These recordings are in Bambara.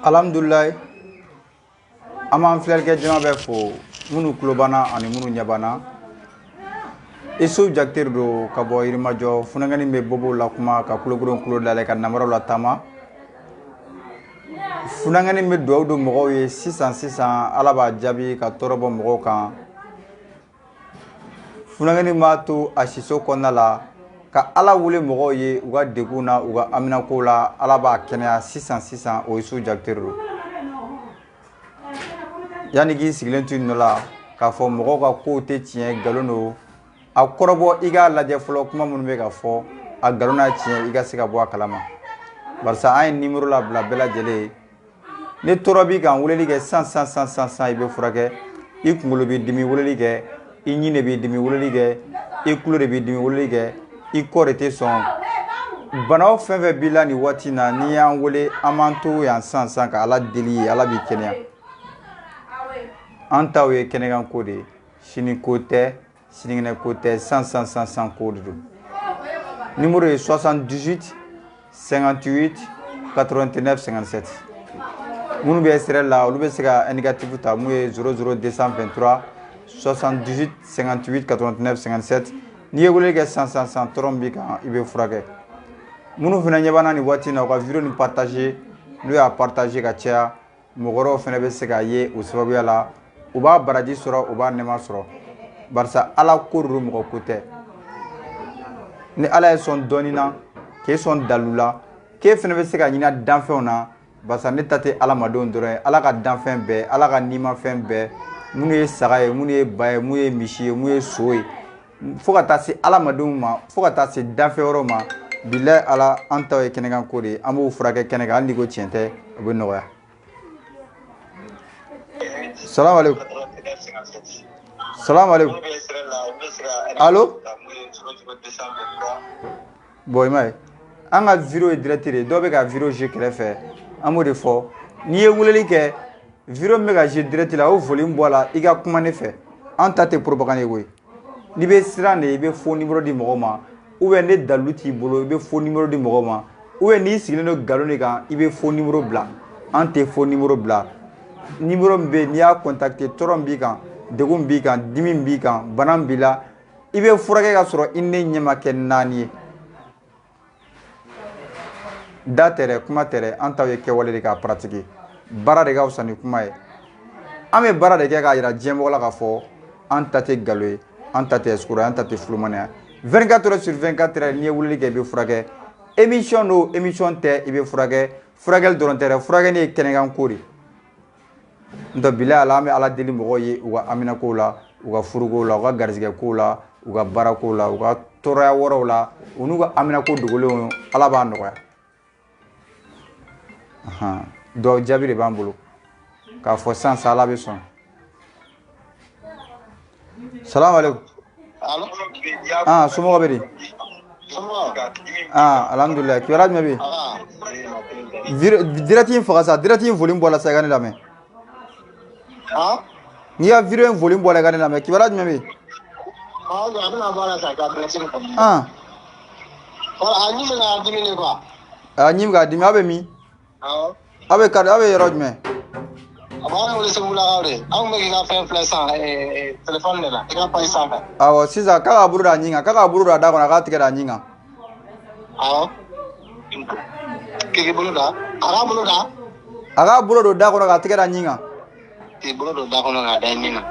Alhamdulillah aman filal ke jama be fo munu klobana ani munu nyabana isu jaktir do ka bo irimajo funangani be bobo la kuma ka kuloguron kulo dale ka namaro la tama funangani be do do mogo ye 600 alaba jabi ka torobo mogo kan funangani matu asiso konala ka ala wule mogo ye uga deguna uga amina ko la alaba kenya 600 o isu jaktiru yani gi siglentu nola ka fo mogo ka ko te tien galono a korobo iga lajɛ fɔlɔ kuma minnu bɛ ka fɔ a galona tiɲɛ i ka se ka bɔ a kalama barisa an ye numéro la bila bɛɛ lajɛlen ne tɔɔrɔ b'i kan weleli kɛ 100 i bɛ furakɛ i kunkolo b'i dimi weleli kɛ i ɲin de b'i dimi weleli kɛ i tulo de b'i dimi weleli kɛ i kɔ de tɛ sɔn bana o fɛn fɛn b'i la nin waati in na n'i y'an wele an b'an to yan sisan ka ala deli ye ala b'i kɛnɛya an taw ye kɛnɛkan ko de ye sini ko tɛ sinikɛnɛ ko tɛ 100 ko de don numéro ye 78 58 89 57 minnu bɛ SRL la olu bɛ se ka indicatif ta mun ye 00223 78 58 89 57 n'i ye weleli kɛ 100 tɔrɔ min b'i kan i bɛ furakɛ minnu fana ɲɛ b'an na nin waati in na u ka video ni partager n'u y'a partager ka caya mɔgɔ wɛrɛw fana bɛ se k'a ye o sababuya la u b'a baraji sɔrɔ u b'a nɛma sɔrɔ barisa ala ko do mɔgɔ ko tɛ ni ala ye sɔn dɔɔnin na k'e sɔn dalu la k'e fana bɛ se ka ɲini danfɛnw na barisa ne ta tɛ alamadenw dɔrɔn ye ala ka danfɛn bɛɛ ala ka nimafɛn bɛɛ minnu ye saga ye minnu ye ba ye mun ye misi ye mun ye so ye fo ka taa se alamadenw ma fo ka taa se danfɛn wɛrɛw ma bilahi ala an taw ye kɛnɛkan ko de ye an b'u furakɛ kɛnɛ kan hali ni ko tiɲɛ tɛ o bɛ nɔgɔya salamu aleykum salamu aleykum allo bon i m'a ye an ka video ye direct de ye dɔw bɛ ka video jouer kɛrɛfɛ an b'o de fɔ n'i ye weleli kɛ video min bɛ ka jouer direct la o volume bɔ a la i ka kuma ne fɛ an ta tɛ propagande ye koyi n'i bɛ siran de i bɛ faux numéro di mɔgɔw ma ou bien ne dalu t'i bolo i bɛ faux numéro di mɔgɔw ma ou bien n'i sigilen don nkalon de kan i bɛ faux numéro bila an tɛ faux numéro bila numéro min bɛ yen n'i y'a contacter tɔɔrɔ min b'i kan degun b'i kan dimi b'i kan bana b'i la i bɛ furakɛ ka sɔrɔ i ne ɲɛ ma kɛ 4 ye da tɛ dɛ kuma tɛ dɛ an taw ye kɛwale de k'a pratiquer baara de ka fisa ni kuma ye an bɛ baara de kɛ k'a jira diɲɛmɔgɔ la k'a fɔ an ta tɛ nkalon ye an ta tɛ escroc an ta tɛ fulumaniya 24 heures sur 24 heures n'i ye weleli kɛ i bɛ furakɛ émission do émission tɛ i bɛ furakɛ furakɛli dɔrɔn tɛ dɛ furakɛli ye kɛnɛkan ko de n'o tɛ bilahi ala an bɛ ala deli mɔgɔw ye u ka amina kow la u ka furukow la u ka garizigɛ kow la u ka baara kow la u ka tɔɔrɔya wɔrɔw la u n'u ka amina ko dogolenw ala b'a nɔgɔya dɔw jaabi de b'an bolo k'a fɔ sisan ala bɛ sɔn salamu aleykum somɔgɔ bɛ di alhamdulilayi kibaruya jumɛn bɛ yen direct in faga sa direct in volume bɔ la sa i ka ne lamɛn n'i ka video in volume bɔ la i ka ne lamɛn kibaruya jumɛn bɛ yen a ɲimi k'a dimi aw bɛ min aw bɛ yɔrɔ jumɛn awɔ sisan k'a ka bolo da ɲin kan k'a ka bolo da da kɔnɔ a k'a tigɛ da ɲin kan aga bolo do da kono ka tigɛ da ɲin kan bolo do da kono ka da ɲin kan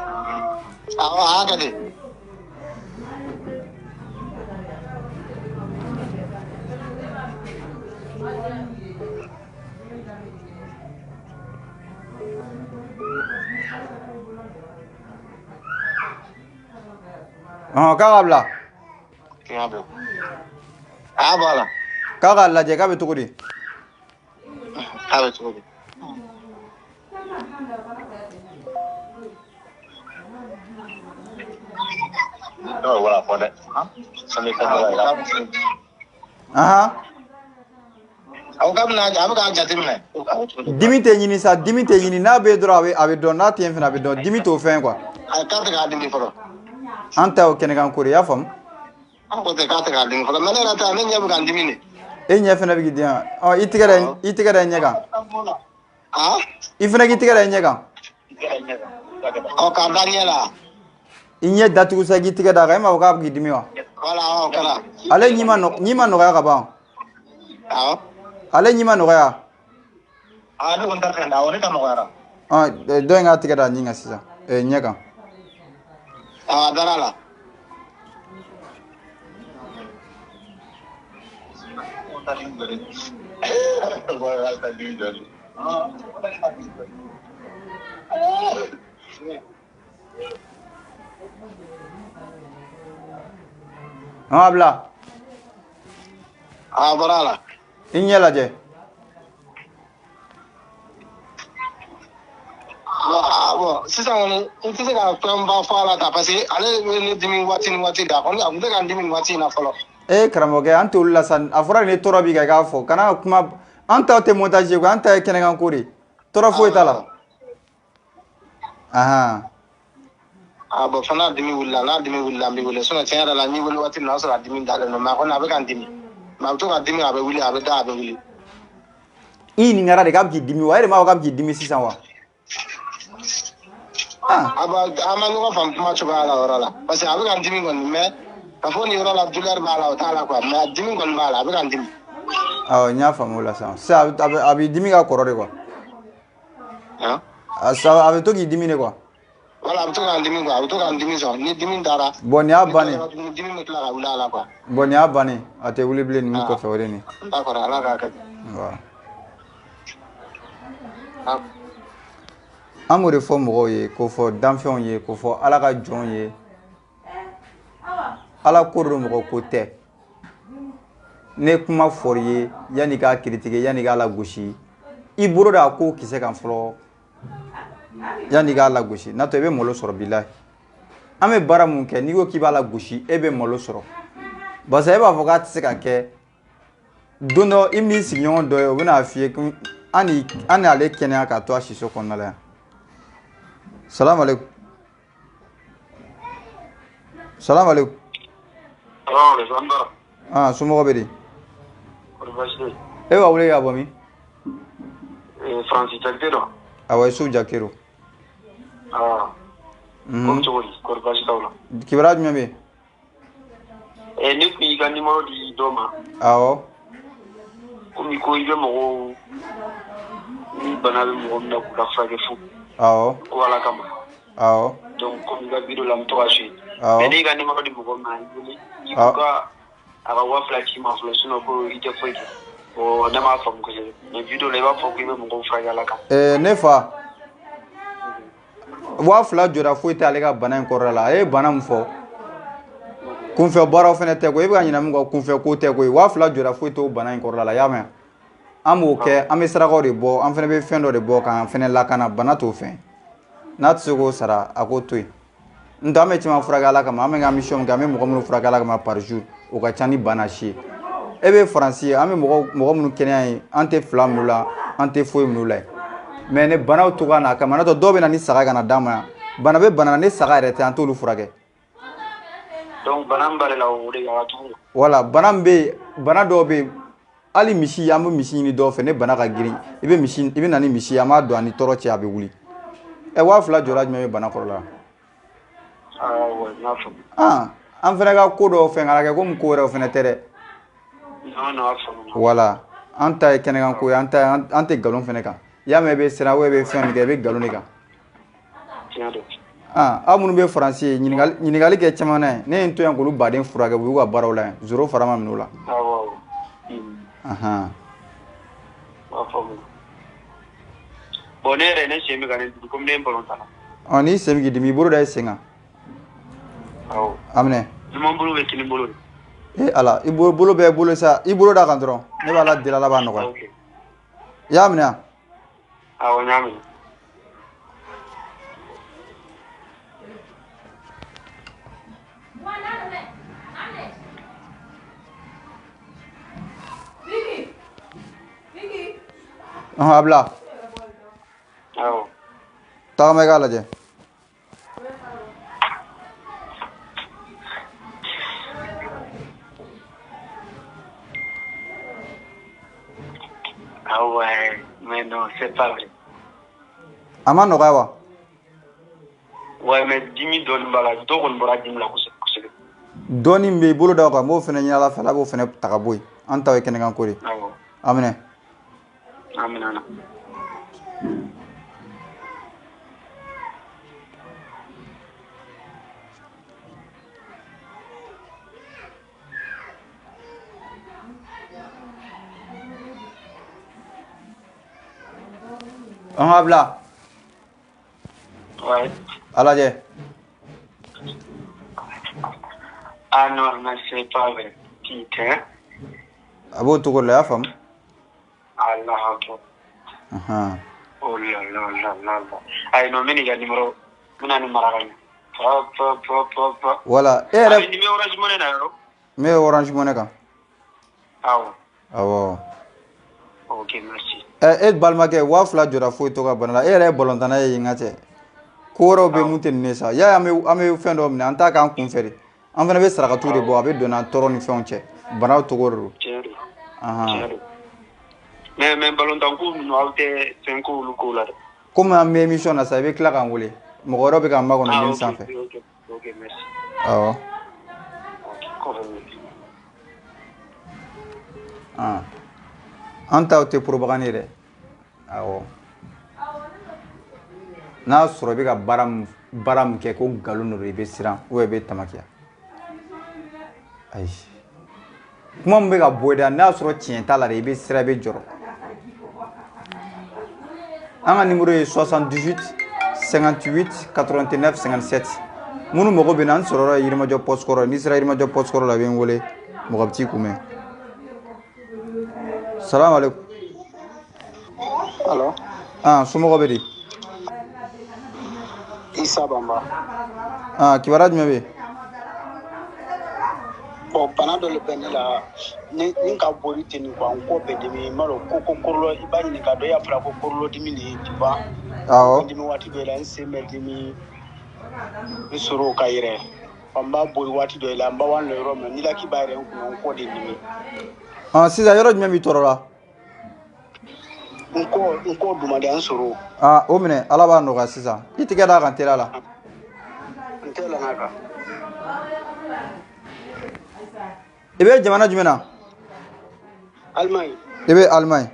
awɔ a ka de k'a ka bila a b'a la k'a ka lajɛ k'a bɛ cogo di a bɛ cogo di wala fɔ dɛ aw ka bɛna a bɛ k'a jateminɛ dimi tɛ ɲini sa dimi tɛ ɲini n'a bɛ dɔrɔn a bɛ dɔn n'a tɛ yen fana a bɛ dɔn dimi t'o fɛn quoi a k'a tɛ k'a dimi fɔlɔ an ta o kɛnɛkan ko de y'a faamu an ko tɛ k'a tɛ k'a dimi fɔlɔ mais ne yɛrɛ ta ne ɲɛ bɛ ka n dimi de e ɲɛ fana bɛ k'i dimi i tigɛ da ɲɛ kan i fana k'i tigɛ da ɲɛ kan k'a da ɲɛ la i ɲɛ datugu sa k'i tigɛ da kan e m'a fɔ k'a bɛ k'i dimi wa wala awɔ kɛra ale ɲi ma nɔgɔya ka ban awɔ ale ɲi ma nɔgɔya ne kɔni ta fɛn da awɔ ne ta nɔgɔyara dɔ in k'a tigɛ da ɲi kan sisan ɲɛ kan awɔ a dara la bila a bɔra la i ɲɛ lajɛ sisan kɔni n tɛ se ka fɛnba fɔ a la ta parce que ale bɛ ne dimi waati ni waati de a kɔni a tun tɛ ka n dimi nin waati in na fɔlɔ karamɔgɔkɛ an t'olu la sa a fɔra ni tɔɔrɔ b'i kan i k'a fɔ kana kuma an taw tɛ montage ye quoi an ta ye kɛnɛkan ko de tɔɔrɔ foyi t'a la bon fana dimi wulila n'a dimi wulila n bɛ wele sinon tiɲɛ yɛrɛ la n'i wele waati min na o y'a sɔrɔ a dimi dalen don mais a kɔni a bɛ ka n dimi mais a bɛ to ka dimi a bɛ wuli a bɛ da a bɛ wuli i ɲininkara de k'a bɛ k'i dimi wa e de m'a fɔ k'a bɛ k'i dimi sisan wa an ma ɲɔgɔn faamu kuma cogoya la o yɔrɔ la parce que a bɛ ka n dimi kɔni mais k'a fɔ nin yɔrɔ la douleur b'a la o t'a la quoi mais a dimi kɔni b'a la a bɛ ka n dimi n y'a faamu o la sisan a b'i dimi ka kɔrɔ de quoi a bɛ to k'i dimi de quoi wala a bɛ to ka n dimi quoi a bɛ to ka n dimi sɔn ni dimi dara bon nin y'a bannen dimi bɛ tila ka wuli a la quoi bon nin y'a bannen a tɛ wuli bilen nin kɔfɛ o de nin d'accord ala k'a kɛ an b'o de fɔ mɔgɔw ye k'o fɔ danfɛnw ye k'o fɔ ala ka jɔnw ye ala ko do mɔgɔ ko tɛ ne kuma fɔr'i ye yanni k'a critiquer yanni k'a lagosi i bolo da a ko kisɛ kan fɔlɔ yanni k'a lagosi n'o tɛ i bɛ malo sɔrɔ bilahi an bɛ baara mun kɛ n'i ko k'i b'a lagosi e bɛ malo sɔrɔ parce que e b'a fɔ k'a tɛ se ka kɛ don dɔ i m'i sigiɲɔgɔn dɔ ye o bɛna f'i ye an ni ale kɛnɛya ka to a siso kɔnɔna la yan salamu aleykum salamu aleykum somɔgɔ bɛ di e b'a wele k'a bɔ min Francis Jakite dɔn awɔ Isufu Jakite don komi cogo di kɔri baasi t'aw la kibaruya jumɛn bɛ yen ne tun y'i ka numéro di dɔ ma awɔ komi ko i bɛ mɔgɔw ni bana bɛ mɔgɔ min na k'u la furakɛ fu awɔ ko ala kama awɔ donc komi i ka video la n bɛ to ka suit mais ne y'i ka numéro di mɔgɔ min ma i wele i ko ka a ka 2000 ci ma fɔlɔ sinon ko i tɛ foyi kɛ ne m'a faamu kosɛbɛ mais video la i b'a fɔ ko i bɛ mɔgɔw furakɛ ala kama ne fa 2000 jɔda foyi tɛ ale ka bana in kɔrɔ la a ye bana min fɔ kunfɛ baaraw fana tɛ ko i bɛ ka ɲinɛ min kɔ kunfɛ ko tɛ koyi 2000 jɔda foyi t'o bana in kɔrɔ la y'a mɛn an b'o kɛ an bɛ sarakaw de bɔ an fana bɛ fɛn dɔ de bɔ k'an fana lakana bana t'o fɛn n'a tɛ se k'o sara a k'o to yen n tɛ an bɛ caman furakɛ ala kama an bɛ ka mission kɛ an bɛ mɔgɔ minnu furakɛ ala kama par jour o ka ca ni bana si ye e bɛ faransi ye an bɛ mɔgɔ minnu kɛnɛya ye an tɛ fila minnu la an tɛ foyi minnu la ye mais ne banaw to ka na kama n'o tɛ dɔw bɛ na ni saga ka na d'a ma yan bana bɛ bana na ni saga yɛrɛ tɛ an t'olu furakɛ donc bana min b'ale la o de ka jugu voilà bana min bɛ yen bana dɔw bɛ yen hali misi an bɛ misi ɲini dɔw fɛ ne bana ka girin i bɛ na ni misi ye an b'a don a ni tɔɔrɔ cɛ a bɛ wuli 2000 jɔra jumɛn bɛ bana kɔrɔ la an fana ka ko dɔw fɛn ka kɛ komi ko wɛrɛw fana tɛ dɛ voilà an ta ye kɛnɛkan ko ye an tɛ nkalon fana kan ya me be sira we be fen ke be galoni ka tiɲɛ amunu be français ɲininkali kɛ caman na ne en to yan k'olu baden furakɛ u y'u ka baaraw la zoro farama minnu la bon ne yɛrɛ ne sen bɛ ka ne dimi komi ne ye balontan na n'i sen bɛ k'i dimi i bolo da i sen kan aminɛ ɲuman bolo bɛ kini bolo ala i bolo bɛ bolo sa i bolo da kan dɔrɔn ne b'a la deli ala b'a nɔgɔya i y'a minɛ awɔ n y'a minɛ a bila tagama i k'a lajɛ mais non, c'est pas vrai. A ma nɔgɔya wa? Ouais, mais dimi dɔɔni b'a la, dɔ kɔni bɔra dimi la kosɛbɛ. Dɔɔni min bɛ i bolo da o kan, n b'o fana ɲini Ala fɛ, Ala b'o fana ta ka bɔ yen. An ta ye kɛnɛkan ko de. Awɔ. Aminɛ. Amina. Habla. Ouais. Ala lajɛ. Ah non, mais c'est pas vrai. Putain. A b'o cogo la, i y'a faamu? Allah akbar. Oh là là là là. Ayi non, mini ka numéro, mina ni mara ka ɲɛ. Voilà. E yɛrɛ. Ni bɛ Orange Money na yɔrɔ? N bɛ Orange Money kan. Awɔ. Awɔ. Ok, merci. E balimakɛ 2000 jɔra foyi to ka bana la. E yɛrɛ ye balontanna ye yen ka cɛ. Ko wɛrɛw bɛ mun tɛ nin ye sa. Y'a ye an bɛ fɛn dɔ minɛ, an t'a k'an kunfɛ de. An fana bɛ sarakatu de bɔ, a bɛ don n'an tɔɔrɔ ni fɛnw cɛ. Banaw togo de don. Tiɲɛ don. Mais balontan ko ninnu aw tɛ fɛn ko olu ko la dɛ. Komi an bɛ émission na sa, i bɛ tila k'an wele. Mɔgɔ wɛrɛ bɛ k'an makɔnɔ ɲini sanfɛ. Ok, merci. Awɔ. An taw tɛ propagande ye dɛ. Awɔ. N'a sɔrɔ i bɛ ka baara min kɛ ko nkalon don i bɛ siran ou bien i bɛ tamakiya. Ayi. Kuma min bɛ ka bɔ i da n'a sɔrɔ tiɲɛ t'a la de i bɛ siran i bɛ jɔrɔ. An ka numéro ye 78 58 89 57. Minnu mago bɛ na an sɔrɔ yɔrɔ ye Yirimajɔ poste kɔrɔ. N'i sera Yirimajɔ poste kɔrɔ la i bɛ n wele mɔgɔ bɛ t'i kunbɛn. Salamu alaikum. Allo. Somɔgɔw bɛ di? Isa Bamba. Kibaruya jumɛn bɛ yen? Bon, bana dɔ de bɛ ne la ni ka boli ten nin quoi n kɔ bɛ dimi n b'a dɔn ko kɔrɔlɔ i b'a ɲininka dɔ y'a fɔra ko kɔrɔlɔ dimi de ye tu vois. Awɔ. Dimi waati dɔ la n sen bɛ dimi n sɔrɔ ka yɛrɛ n b'a boli waati dɔ la n b'a wa yɔrɔ min ni laki b'a yɛrɛ n kun n kɔ de dimi. Sisan yɔrɔ jumɛn b'i tɔɔrɔ la? N kɔ dumadi an sɔrɔ. O minɛ Ala b'a nɔgɔya sisan. I tigɛ d'a kan teliya la. N tɛ yɛlɛn'a kan. I bɛ jamana jumɛn na? Allemagne. I bɛ Allemagne.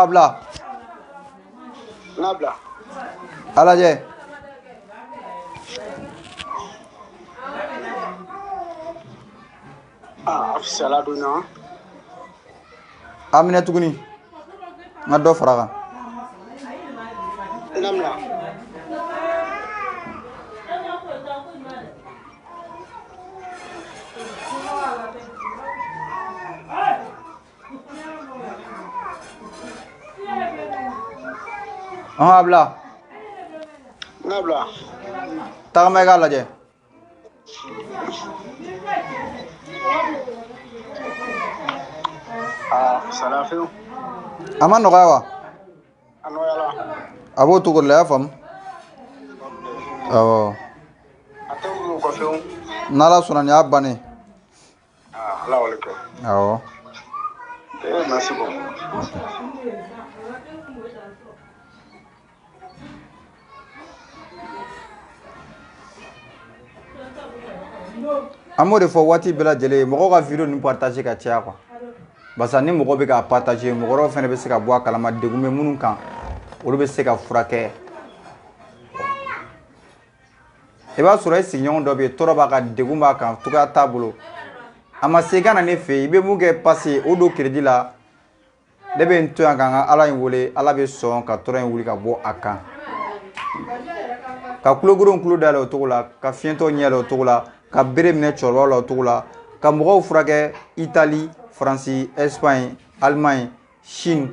Bila. N'a bila. A lajɛ. Fisala don na. A minɛ tuguni. N ka dɔ fara a kan. N'a minɛ. Bila. N'a bila. Tagama i k'a lajɛ. Fisala fewu. A ma nɔgɔya wa? A nɔgɔyala. A b'o cogo de la, i y'a faamu? Awɔ. A tɛ wuli o kɔ fewu. N'Ala sɔnna nin y'a bannen. awɔ merci beaucoup. an b'o de fɔ waati bɛɛ lajɛlen ye mɔgɔw ka video ninnu partage ka caya quoi barisa ni mɔgɔ bɛ k'a partage mɔgɔ wɛrɛw fɛnɛ bɛ se ka bɔ a kalama degun bɛ minnu kan olu bɛ se ka furakɛ i b'a sɔrɔ i sigiɲɔgɔn dɔ bɛ yen tɔɔrɔ b'a kan degun b'a kan cogoya t'a bolo a ma se i ka na ne fɛ yen i bɛ mun kɛ passe o don crédit la ne bɛ n to yan ka n ka ala in wele ala bɛ sɔn ka tɔɔrɔ in wuli ka bɔ a kan ka kulogoron kulo dayɛlɛ o cogo la ka fiɲɛtɔ ɲɛ yɛlɛ o cogo la ka bere minɛ cɛkɔrɔbaw la o cogo la ka mɔgɔw furakɛ Italie Faransi Espagne Allemagne Chine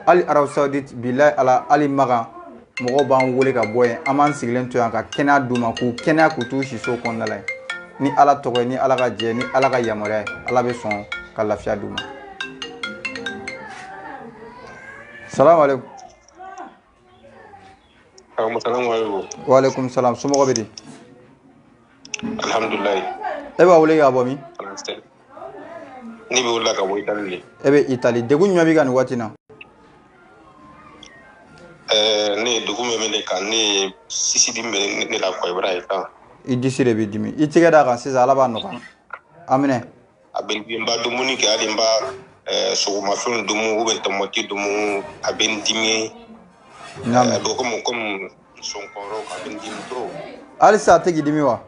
hali Arabu Saoudite bilahi ala hali Makan mɔgɔw b'an wele ka bɔ yen an b'an sigilen to yan ka kɛnɛya d'u ma k'u kɛnɛya k'u t'u si so kɔnɔna la yen ni ala tɔgɔ ye ni ala ka jɛ ni ala ka yamaruya ye ala bɛ sɔn ka lafiya d'u ma. Salamu alaikum. Wa alaikum salam somɔgɔw bɛ di. Alhamdulillah. E b'a wele ka bɔ min? Ne bɛ wele ka bɔ Italie. E bɛ Italie degun jumɛn b'i kan nin waati na? Ne ye degun bɛ ne kan ne ye sisi dimi bɛ ne la quoi i b'a ye kan. I disi de b'i dimi i tɛgɛ d'a kan sisan ala b'a nɔgɔya. Aminɛ. A bɛ n ba dumuni kɛ hali n ba sɔgɔmafɛnw dumu ou bien tomati dumu a bɛ n dimi. A bɛ comme sonkɔrɔ a bɛ n dimi trop. Halisa a tɛ k'i dimi wa?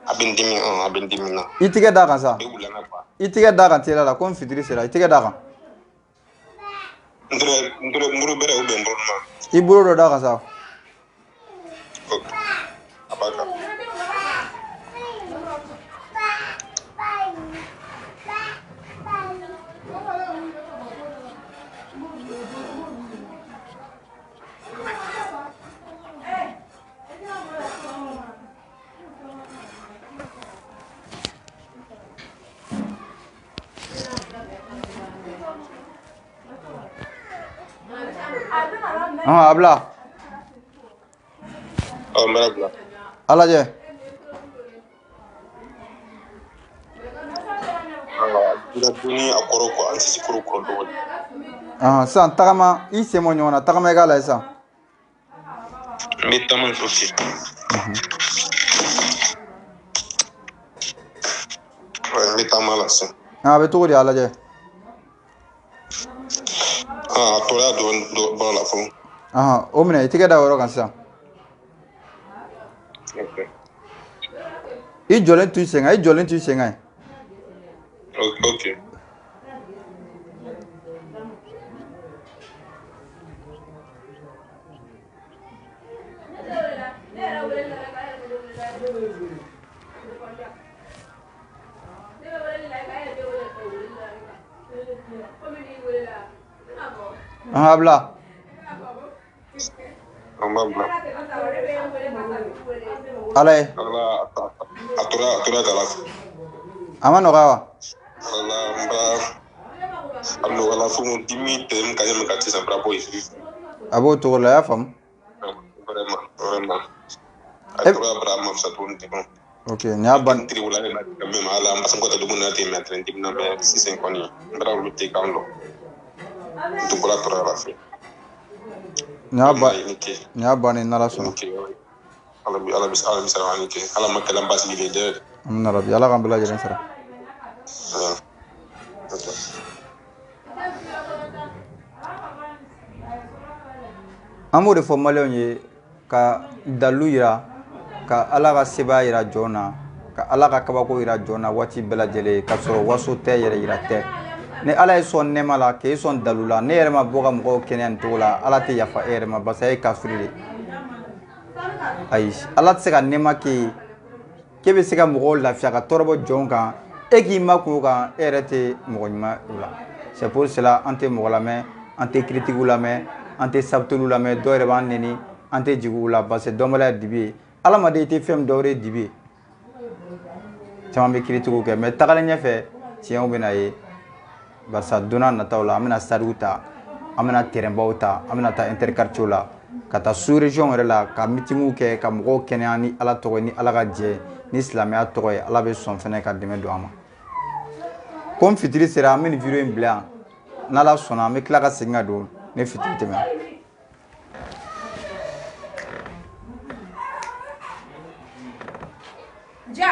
A bɛ n dimi a bɛ n dimi na. I tɛgɛ d'a kan sa. I tɛgɛ d'a kan teliya la komi fitiri sera i tɛgɛ d'a kan. N tɛgɛ muru bɛrɛ ou bien n bolo ma. I bolo dɔ d'a kan sa. A b'a kan. Habla. Me habla. Ala je. Duni akoro ko ansi koro ko do. San tagama i semo ɲɔgɔn na tagama i k'a lajɛ sisan. N bɛ taama sosi. N bɛ taama la sisan. A bɛ cogo di a lajɛ? A tora dɔ bɔra la fɔlɔ. O minɛ i tɛgɛ da o yɔrɔ kan sisan. I jɔlen to i sen kan i jɔlen to i sen kan ye. Ok. Habla. Ala ye. A tora gala. A ma nɔgɔya wa? A nɔgɔyala fo dimi tɛ n ka ɲɛ min ka sisan bara bɔ yen. A b'o cogo la i y'a faamu? Vraiment. A tora bara ma fisa tuguni ten. Ok nin y'a ban. Tiri wula ne la même ala ma sɔn ka dugu na ten mais tren dimi na bɛ sisan kɔni n bɛra olu tɛ kan dɔn. Dugula tora la fɛ. Nin y'a bannen n'ala sɔnna. Ala bɛ sara ani kɛ ala ma kɛlɛ basigilen tɛ. Amina rabi ala k'an bɛɛ lajɛlen sara. An b'o de fɔ maliyɛnw ye ka dalilu yira ka ala ka sebaya yira jɔn na ka ala ka kabako yira jɔn na waati bɛɛ lajɛlen ka sɔrɔ waso tɛ yɛrɛ yira tɛ ni ala ye sɔn nɛɛma la k'e sɔn dalu la ne yɛrɛ ma bɔ ka mɔgɔw kɛnɛya nin cogo la ala tɛ yafa e yɛrɛ ma barisa e ye kafiri de ayi ala tɛ se ka nɛɛma k'e ye k'e bɛ se ka mɔgɔw lafiya ka tɔɔrɔ bɔ jɔnw kan e k'i makun o kan e yɛrɛ tɛ mɔgɔ ɲuman o la c'est pour cela an tɛ mɔgɔ lamɛn an tɛ kiritigiw lamɛn an tɛ sabuteliw lamɛn dɔw yɛrɛ b'an nɛni an tɛ jigin u la parce que dɔnbaliya ye dibi ye adamaden i tɛ fɛn min dɔn o de ye dibi ye caman bɛ kiritigiw kɛ mais tagalen ɲɛfɛ tiɲɛw bɛ na ye barisa don n'a nataw la an bɛna stadiw ta an bɛna terrainbaw ta an bɛna taa interquartiers la ka taa sous région yɛrɛ la ka meetingiw kɛ ka mɔgɔw kɛnɛya ni ala tɔgɔ ye ni ala ka jɛ ni silamɛya tɔgɔ ye ala bɛ sɔn fɛnɛ ka dɛmɛ don an ma comme fitiri sera an bɛ nin video in bila yan n'Ala sɔnna an bɛ tila ka segin ka don ne fitiri tɛmɛ. Ja.